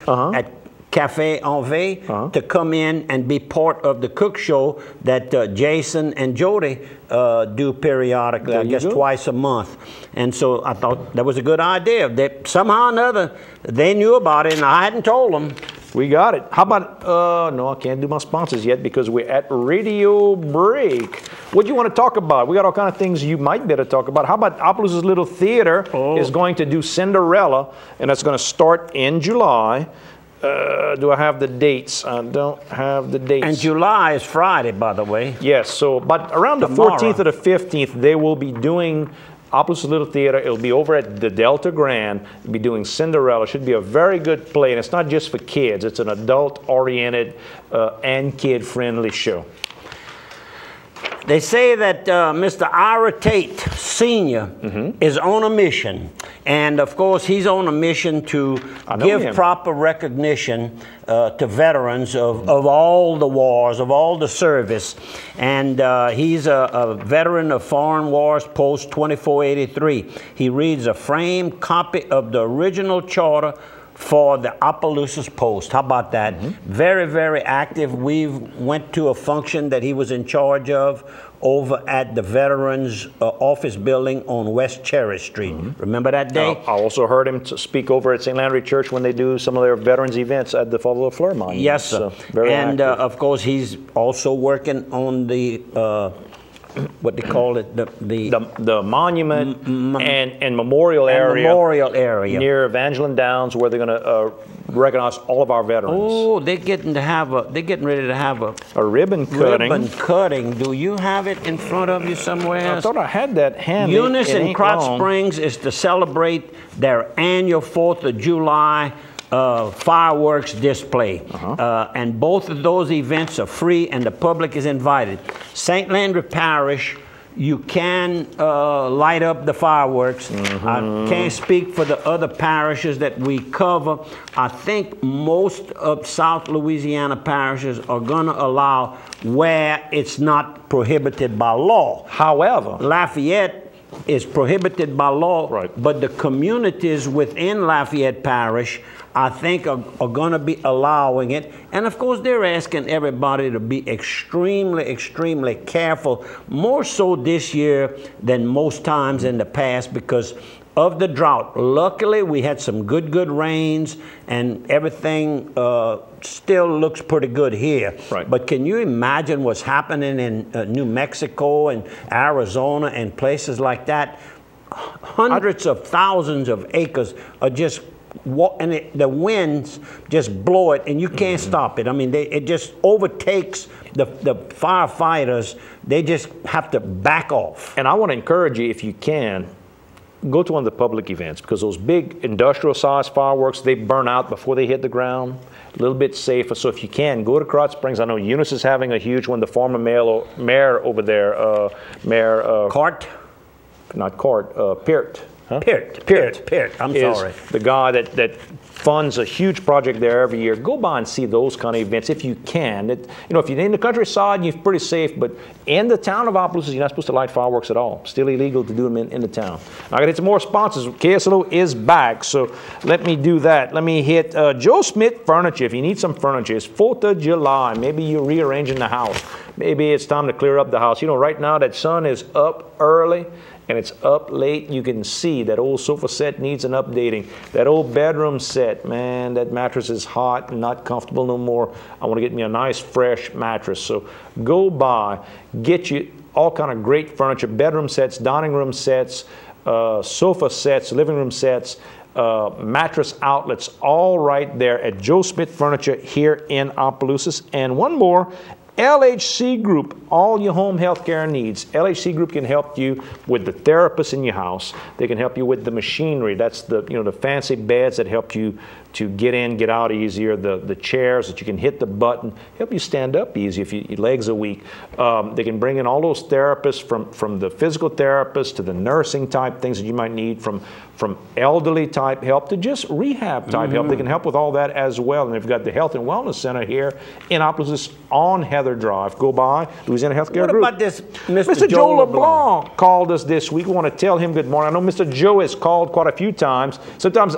at Cafe Envy to come in and be part of the cook show that Jason and Jody do periodically, I guess twice a month. And so I thought that was a good idea. They, somehow or another, they knew about it, and I hadn't told them. We got it. How about, no, I can't do my sponsors yet because we're at radio break. What do you want to talk about? We got all kind of things you might better talk about. How about Opelousas Little Theater is going to do Cinderella, and that's going to start in July. Do I have the dates? I don't have the dates. And July is Friday, by the way. Yes, so, but around the 14th or the 15th, they will be doing Opelousas Little Theater. It'll be over at the Delta Grand. It'll be doing Cinderella. Should be a very good play, and it's not just for kids. It's an adult-oriented and kid-friendly show. They say that Mr. Ira Tate Sr. is on a mission. And of course, he's on a mission to give proper recognition to veterans of all the wars, of all the service. And he's a veteran of Foreign Wars Post 2483. He reads a framed copy of the original charter for the Opelousas Post. How about that? Very, very active. We went to a function that he was in charge of over at the Veterans Office Building on West Cherry Street. Remember that day? I also heard him speak over at St. Landry Church when they do some of their veterans events at the Fall of the Fleur Monument. Yes, sir. So, very and of course, he's also working on the what they call it, the monument and memorial area near Evangeline Downs, where they're going to recognize all of our veterans. Oh, they're getting ready to have a ribbon cutting. Ribbon cutting. Do you have it in front of you somewhere? I thought I had that handy. Eunice in Krotz Springs is to celebrate their annual 4th of July fireworks display. And both of those events are free and the public is invited. St. Landry Parish, you can light up the fireworks. I can't speak for the other parishes that we cover. I think most of South Louisiana parishes are going to allow where it's not prohibited by law. However, Lafayette is prohibited by law, but the communities within Lafayette Parish, I think, are going to be allowing it. And of course, they're asking everybody to be extremely, extremely careful, more so this year than most times in the past because of the drought. Luckily, we had some good rains, and everything still looks pretty good here. But can you imagine what's happening in New Mexico and Arizona and places like that? Hundreds of thousands of acres are just and the winds just blow it, and you can't stop it. I mean, it just overtakes the firefighters. They just have to back off. And I want to encourage you, if you can, go to one of the public events, because those big industrial-sized fireworks, they burn out before they hit the ground. A little bit safer. So if you can, go to Krotz Springs. I know Eunice is having a huge one. The former mayor over there, Cart? Not Cart, Peart. Peart. I'm sorry. The guy that funds a huge project there every year. Go by and see those kind of events if you can. You know, if you're in the countryside, you're pretty safe, but in the town of Opelousas, you're not supposed to light fireworks at all. Still illegal to do them in the town. I got to hit some more sponsors. KSLO is back, so let me do that. Let me hit Joe Smith Furniture. If you need some furniture, it's 4th of July. Maybe you're rearranging the house. Maybe it's time to clear up the house. You know, right now that sun is up early and it's up late. You can see that old sofa set needs an updating. That old bedroom set, man, that mattress is hot and not comfortable no more. I want to get me a nice fresh mattress. So go by, get you all kind of great furniture, bedroom sets, dining room sets, sofa sets, living room sets, mattress outlets, all right there at Joe Smith Furniture here in Opelousas. And one more, LHC Group, all your home health care needs. LHC Group can help you with the therapist in your house. They can help you with the machinery. That's the, you know, the fancy beds that help you to get in, get out easier, the chairs that you can hit the button, help you stand up easy if your legs are weak. They can bring in all those therapists from the physical therapist to the nursing type things that you might need, from elderly type help to just rehab type help. They can help with all that as well. And they've got the Health and Wellness Center here in Opelousas on Heather Drive. Go by, Louisiana Healthcare Group. What about this Mr. Joe LeBlanc called us this week. We want to tell him good morning. I know Mr. Joe has called quite a few times. Sometimes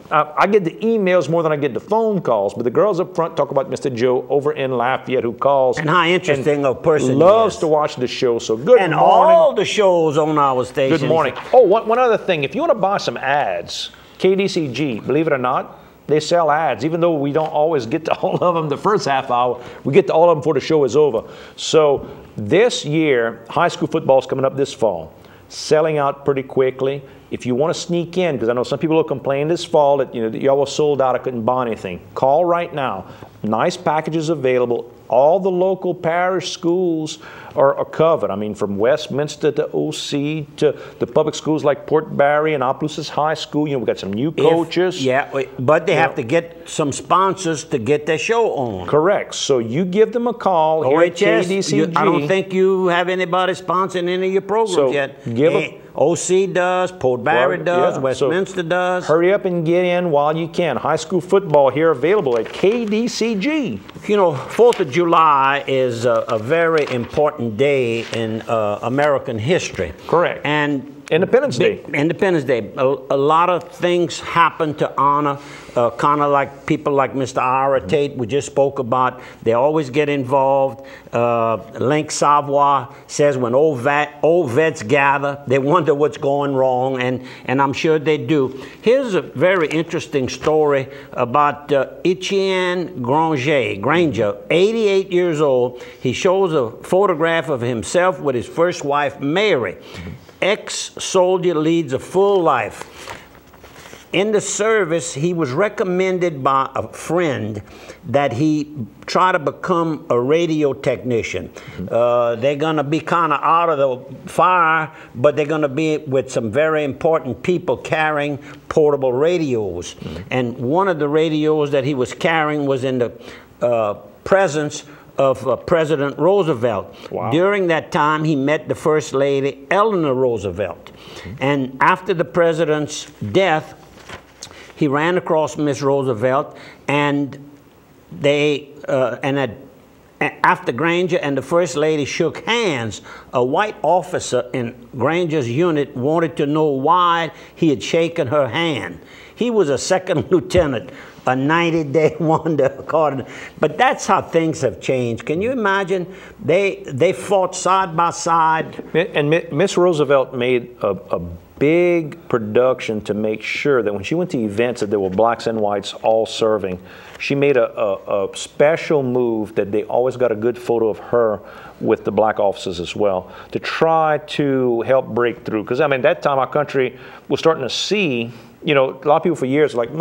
I get the email emails more than I get the phone calls, but the girls up front talk about Mr. Joe over in Lafayette who calls. And how interesting a person loves he is. to watch the show. So good and morning. all the shows on our station. Good morning. Oh, one other thing. If you want to buy some ads, KDCG, believe it or not, they sell ads. Even though we don't always get to all of them the first half hour, we get to all of them before the show is over. So this year, high school football is coming up this fall. Selling out pretty quickly. If you want to sneak in, because I know some people will complain this fall that y'all were sold out, I couldn't buy anything. Call right now. Nice packages available. All the local parish schools are covered. I mean, from Westminster to OC to the public schools like Port Barry and Opelousas High School. We've got some new coaches. But they have to get some sponsors to get their show on. Correct. So you give them a call. OHS, I don't think you have anybody sponsoring any of your programs yet. Give them. OC does, Port Barry does, Westminster does. Hurry up and get in while you can. High school football here available at KDCG. 4th of July is a very important day in American history. Correct. And Independence Day. Independence Day. A lot of things happen to honor, kind of like people like Mr. Ira Tate we just spoke about. They always get involved. Link Savoy says when old vets gather, they wonder what's going wrong, and I'm sure they do. Here's a very interesting story about Etienne Granger, 88 years old. He shows a photograph of himself with his first wife, Mary. Ex-soldier leads a full life. In the service, he was recommended by a friend that he try to become a radio technician. They're going to be kind of out of the fire, but they're going to be with some very important people carrying portable radios. And one of the radios that he was carrying was in the presence of President Roosevelt. Wow. During that time, he met the First Lady, Eleanor Roosevelt. And after the president's death, he ran across Miss Roosevelt, and after Granger and the First Lady shook hands, a white officer in Granger's unit wanted to know why he had shaken her hand. He was a second lieutenant, a 90-day wonder, according. But that's how things have changed. Can you imagine? They fought side by side. And Miss Roosevelt made a big production to make sure that when she went to events that there were blacks and whites all serving, she made a special move that they always got a good photo of her with the black officers as well, to try to help break through. Because, I mean, that time our country was starting to see, a lot of people for years were like,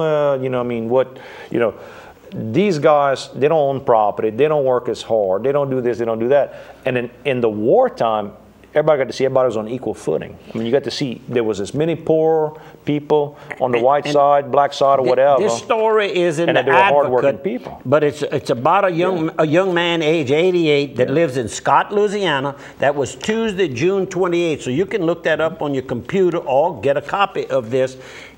these guys, they don't own property, they don't work as hard, they don't do this, they don't do that. And in the wartime, everybody got to see everybody was on equal footing. I mean, you got to see there was as many poor people on the white side, black side, or whatever. This story is in the Advocate, hardworking people. But it's about a young man, age 88, that lives in Scott, Louisiana. That was Tuesday, June 28th. So you can look that up on your computer or get a copy of this.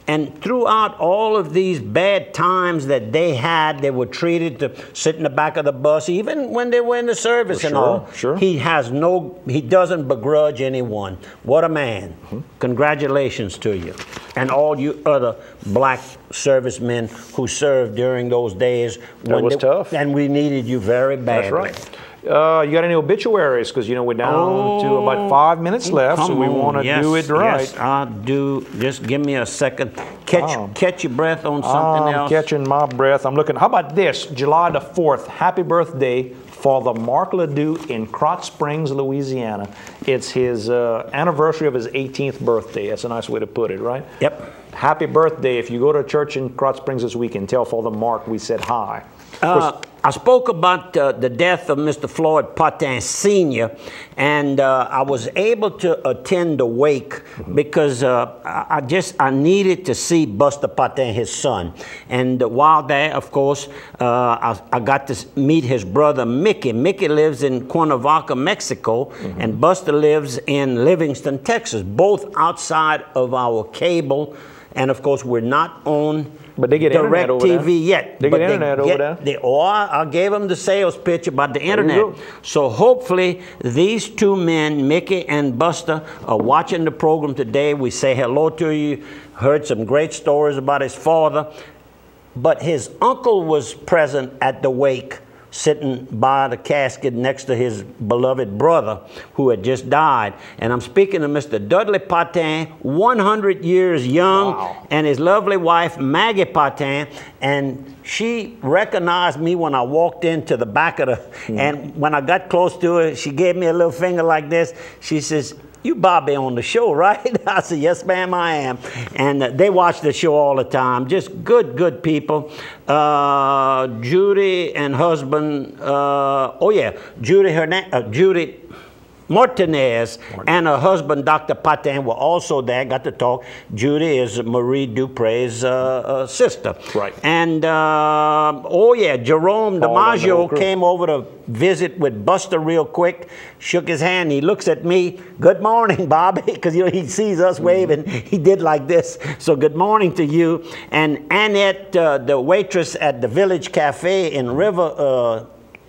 And throughout all of these bad times that they had, they were treated to sit in the back of the bus, even when they were in the service and all. Sure. He doesn't begrudge anyone. What a man. Congratulations to you. And all you other black servicemen who served during those days. That was tough. And we needed you very badly. That's right. You got any obituaries? Because, we're down to about 5 minutes left, so we want to do it right. Yes, I do. Just give me a second. Catch your breath on something else. I'm catching my breath. I'm looking. How about this? July the 4th. Happy birthday for the Mark Ledoux in Krotz Springs, Louisiana. It's his anniversary of his 18th birthday. That's a nice way to put it, right? Yep. Happy birthday. If you go to church in Krotz Springs this weekend, tell Father Mark we said hi. I spoke about the death of Mr. Floyd Patin Sr., and I was able to attend the wake because I needed to see Buster Patin, his son. And while there, of course, I got to meet his brother Mickey. Mickey lives in Cuernavaca, Mexico, and Buster lives in Livingston, Texas, both outside of our cable. And of course, we're not on but they get Direct internet over TV there. yet. They get internet over there. I gave them the sales pitch about the internet. So hopefully these two men, Mickey and Buster, are watching the program today. We say hello to you. Heard some great stories about his father. but his uncle was present at the wake, sitting by the casket next to his beloved brother who had just died. And I'm speaking of Mr. Dudley Patin, 100 years young, wow, and his lovely wife, Maggie Patin. And she recognized me when I walked into the back of the, and when I got close to her, she gave me a little finger like this. She says, "You Bobby on the show, right?" I said, "Yes, ma'am, I am." And they watch the show all the time. Just good people. Judy and husband, Judy Martinez and her husband, Dr. Patin, were also there, got to talk. Judy is Marie Dupre's sister. Right. And, Jerome DiMaggio came over to visit with Buster real quick, shook his hand. He looks at me, "Good morning, Bobby," because he sees us waving. He did like this. So good morning to you. And Annette, the waitress at the Village Cafe in River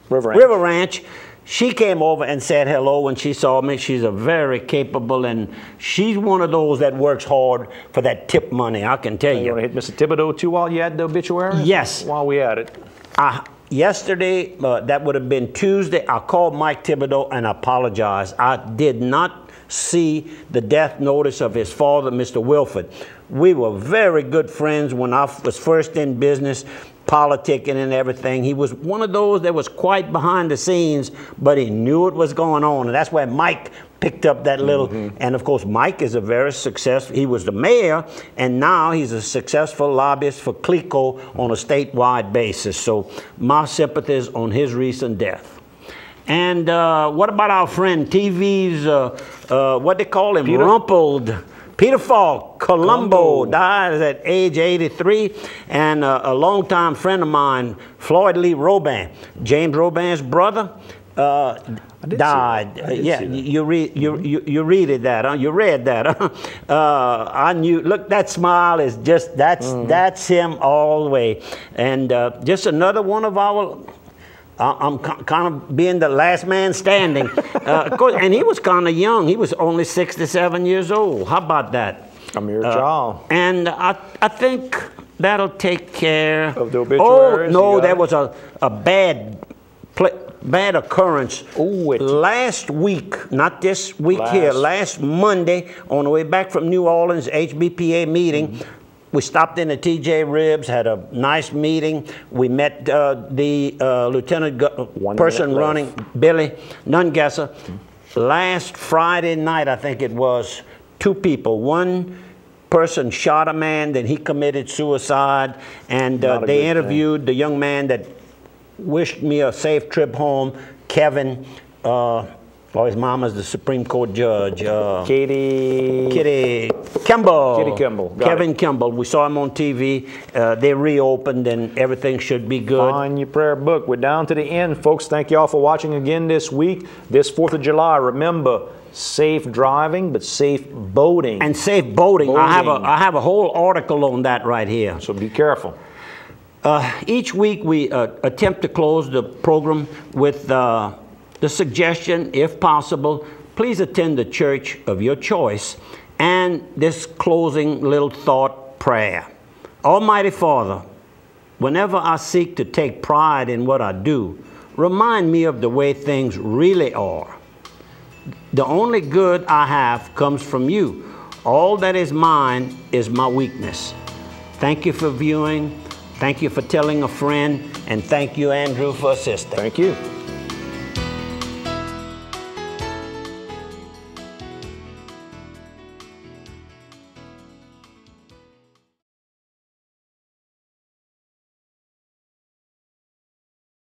Ranch, she came over and said hello when she saw me. She's a very capable, and she's one of those that works hard for that tip money, I can tell you. You want to hit Mr. Thibodeau too while you had the obituary? Yes. While we at it. Yesterday, that would have been Tuesday, I called Mike Thibodeau and apologized. I did not see the death notice of his father, Mr. Wilford. We were very good friends when I was first in business, politicking and everything. He was one of those that was quite behind the scenes, but he knew what was going on. And that's where Mike picked up that little, and of course Mike is a very successful, he was the mayor, and now he's a successful lobbyist for CLECO on a statewide basis. So my sympathies on his recent death. And what about our friend TV's, what they call him, Rumpled, Peter Falk, Columbo, died at age 83, and a longtime friend of mine, Floyd Lee Robin, James Robin's brother, died. You read that, huh? You read that, huh? I knew. Look, that smile is just that's him all the way, and just another one of our. I'm kind of being the last man standing. Of course, and he was kind of young. He was only 67 years old. How about that? Amir Jal. And I think that'll take care of the obituaries. Oh, no, there was a bad occurrence last week, not this week here, last Monday, on the way back from New Orleans, HBPA meeting. We stopped in at TJ Ribs, had a nice meeting. We met the lieutenant person running, Billy Nungesser. Last Friday night, I think it was, 2 people. One person shot a man, then he committed suicide, and they interviewed the young man that wished me a safe trip home, Kevin. His mama's the Supreme Court judge. Kitty Kimball. Kevin Kimball. We saw him on TV. They reopened, and everything should be good. Find your prayer book. We're down to the end, folks. Thank you all for watching again this week. This 4th of July, remember, safe driving, but safe boating. And safe boating. I have a whole article on that right here. So be careful. Each week we attempt to close the program with the suggestion, if possible, please attend the church of your choice, and this closing little thought prayer. Almighty Father, whenever I seek to take pride in what I do, remind me of the way things really are. The only good I have comes from you. All that is mine is my weakness. Thank you for viewing. Thank you for telling a friend. And thank you, Andrew, for assisting. Thank you.